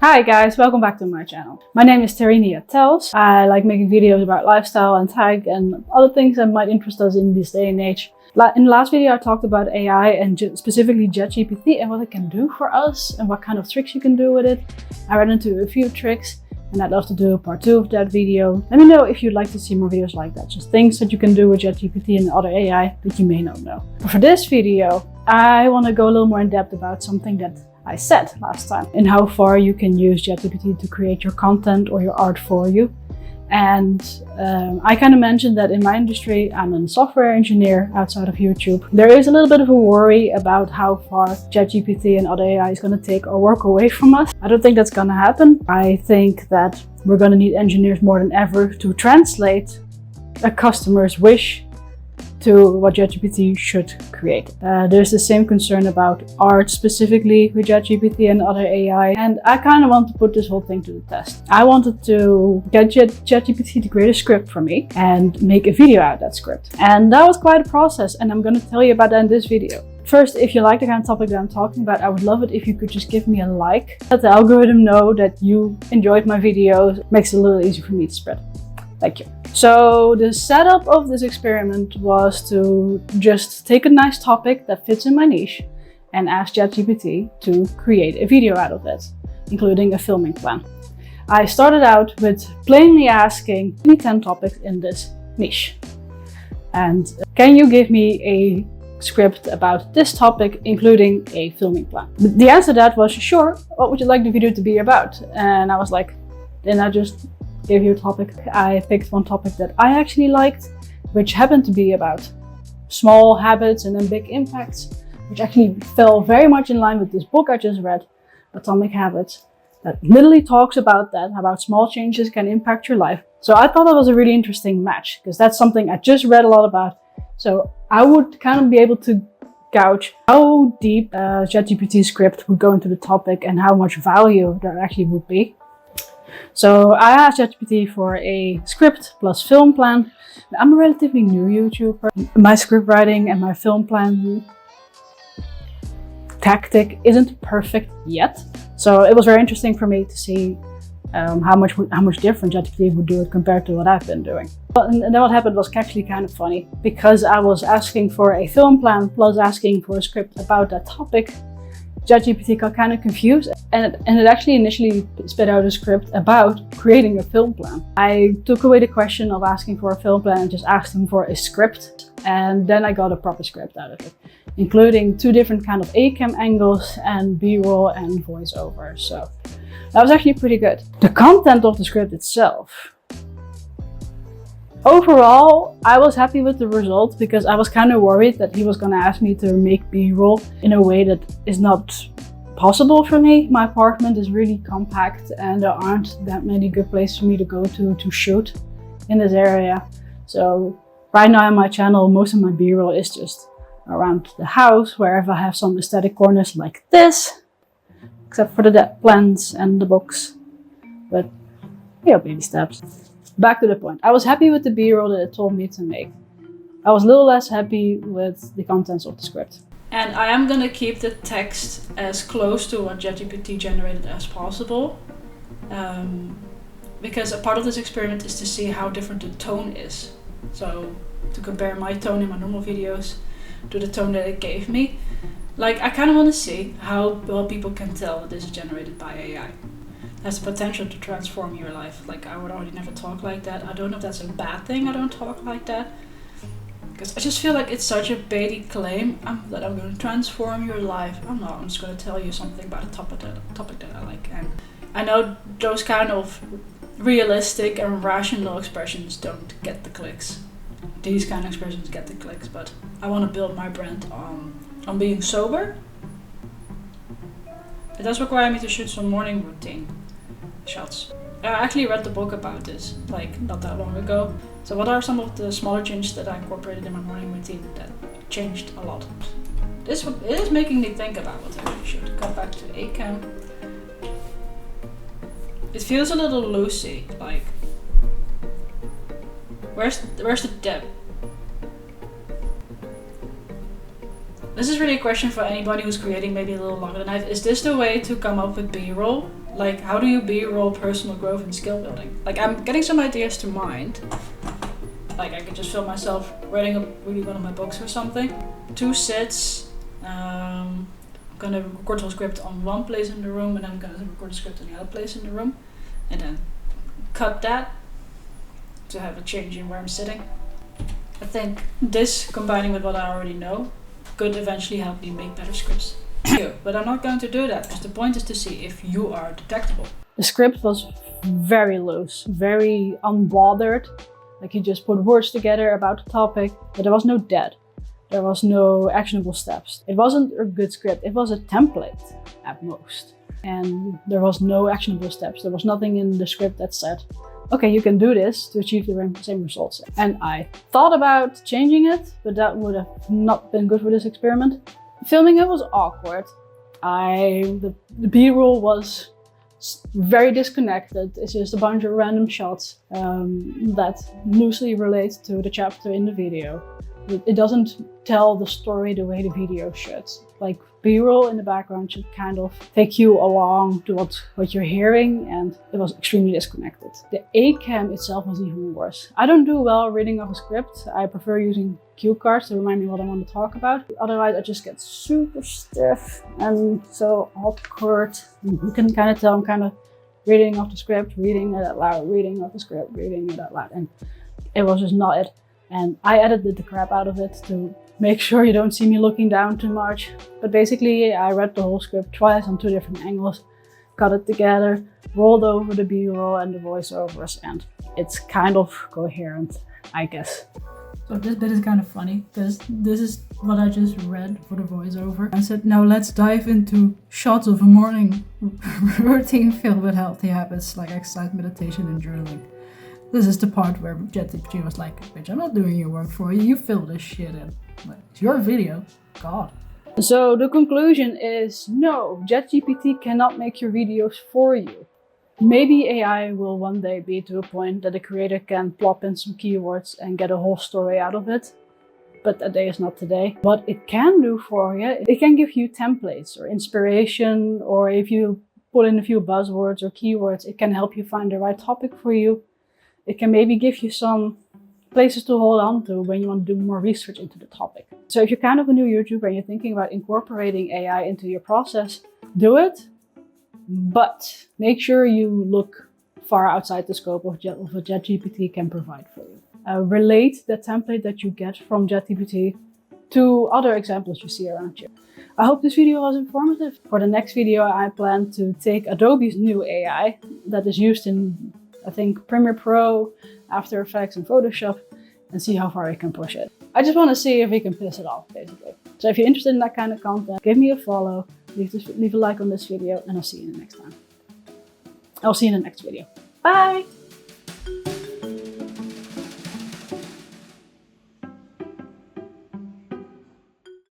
Hi guys, welcome back to my channel. My name is Terrinia. I like making videos about lifestyle and tech and other things that might interest us in this day and age. In the last video I talked about AI and specifically ChatGPT and what it can do for us and what kind of tricks you can do with it. I ran into a few tricks and I'd love to do a part 2 of that video. Let me know if you'd like to see more videos like that, just things that you can do with ChatGPT and other AI that you may not know. But for this video, I want to go a little more in depth about something that I said last time and how far you can use ChatGPT to create your content or your art for you. And I kind of mentioned that in my industry, I'm a software engineer outside of YouTube. There is a little bit of a worry about how far ChatGPT and other AI is going to take our work away from us. I don't think that's going to happen. I think that we're going to need engineers more than ever to translate a customer's wish to what ChatGPT should create. There's the same concern about art specifically with ChatGPT and other AI, and I kind of want to put this whole thing to the test. I wanted to get ChatGPT to create a script for me and make a video out of that script. And that was quite a process, and I'm going to tell you about that in this video. First, if you like the kind of topic that I'm talking about, I would love it if you could just give me a like. Let the algorithm know that you enjoyed my videos. It makes it a little easier for me to spread. Thank you. So the setup of this experiment was to just take a nice topic that fits in my niche and ask ChatGPT to create a video out of it, including a filming plan. I started out with plainly asking, give me 10 topics in this niche. And can you give me a script about this topic, including a filming plan? The answer to that was, sure, what would you like the video to be about? And I was like, then I just gave you a topic. I picked one topic that I actually liked, which happened to be about small habits and then big impacts, which actually fell very much in line with this book I just read, Atomic Habits, that literally talks about that, about small changes can impact your life. So I thought that was a really interesting match because that's something I just read a lot about. So I would kind of be able to gauge how deep ChatGPT script would go into the topic and how much value there actually would be. So I asked ChatGPT for a script plus film plan. I'm a relatively new YouTuber. My script writing and my film plan tactic isn't perfect yet. So it was very interesting for me to see how much different ChatGPT would do it compared to what I've been doing. And then what happened was actually kind of funny because I was asking for a film plan plus asking for a script about that topic. ChatGPT got kind of confused and it actually initially spit out a script about creating a film plan. I took away the question of asking for a film plan and just asked him for a script, and then I got a proper script out of it, including 2 different kind of A-cam angles and B-roll and voiceover. So that was actually pretty good. The content of the script itself. Overall, I was happy with the result because I was kind of worried that he was going to ask me to make B-roll in a way that is not possible for me. My apartment is really compact and there aren't that many good places for me to go to shoot in this area. So right now on my channel, most of my B-roll is just around the house, wherever I have some aesthetic corners like this, except for the plants and the books. But yeah, baby steps. Back to the point. I was happy with the B-roll that it told me to make. I was a little less happy with the contents of the script. And I am going to keep the text as close to what ChatGPT generated as possible. Because a part of this experiment is to see how different the tone is. So to compare my tone in my normal videos to the tone that it gave me. Like, I kind of want to see how well people can tell that this is generated by AI. Has the potential to transform your life. Like, I would already never talk like that. I don't know if that's a bad thing I don't talk like that. Because I just feel like it's such a baity claim that I'm going to transform your life. I'm not. I'm just going to tell you something about a topic that I like. And I know those kind of realistic and rational expressions don't get the clicks. These kind of expressions get the clicks. But I want to build my brand on being sober. It does require me to shoot some morning routine shots. I actually read the book about this, like, not that long ago. So what are some of the smaller changes that I incorporated in my morning routine that changed a lot? It is making me think about what I should go back to A-cam. It feels a little loosey, like, where's the depth? This is really a question for anybody who's creating maybe a little longer than I have. Is this the way to come up with B-roll? Like, how do you B-roll personal growth and skill building? Like, I'm getting some ideas to mind. Like, I could just film myself reading one of my books or something. 2 sits. I'm gonna record a script on one place in the room, and then I'm gonna record a script on the other place in the room, and then cut that to have a change in where I'm sitting. I think this, combining with what I already know, could eventually help me make better scripts. But I'm not going to do that, because the point is to see if you are detectable. The script was very loose, very unbothered. Like, you just put words together about the topic, but there was no dead. There was no actionable steps. It wasn't a good script, it was a template at most. And there was no actionable steps. There was nothing in the script that said, okay, you can do this to achieve the same results. And I thought about changing it, but that would have not been good for this experiment. Filming it was awkward. The B-roll was very disconnected. It's just a bunch of random shots that loosely relate to the chapter in the video. It doesn't tell the story the way the video should. Like, B-roll in the background should kind of take you along to what you're hearing, and it was extremely disconnected. The A-cam itself was even worse. I don't do well reading off a script. I prefer using cue cards to remind me what I want to talk about. Otherwise, I just get super stiff and so awkward. You can kind of tell I'm kind of reading off the script, reading it out loud, reading off the script, reading it out loud, and it was just not it. And I edited the crap out of it to make sure you don't see me looking down too much. But basically, I read the whole script twice on 2 different angles, cut it together, rolled over the B-roll and the voiceovers, and it's kind of coherent, I guess. So this bit is kind of funny, because this is what I just read for the voiceover. I said, now let's dive into shots of a morning routine filled with healthy habits like exercise, meditation, and journaling. This is the part where ChatGPT was like, bitch, I'm not doing your work for you, you fill this shit in. Like, it's your video, God. So the conclusion is, no, ChatGPT cannot make your videos for you. Maybe AI will one day be to a point that the creator can plop in some keywords and get a whole story out of it. But that day is not today. What it can do for you, it can give you templates or inspiration, or if you put in a few buzzwords or keywords, it can help you find the right topic for you. It can maybe give you some places to hold on to when you want to do more research into the topic. So if you're kind of a new YouTuber and you're thinking about incorporating AI into your process, do it. But make sure you look far outside the scope of what ChatGPT can provide for you. Relate the template that you get from ChatGPT to other examples you see around you. I hope this video was informative. For the next video, I plan to take Adobe's new AI that is used in, I think, Premiere Pro, After Effects, and Photoshop, and see how far I can push it. I just want to see if we can piss it off, basically. So if you're interested in that kind of content, give me a follow, leave a like on this video, and I'll see you in the next time. I'll see you in the next video. Bye!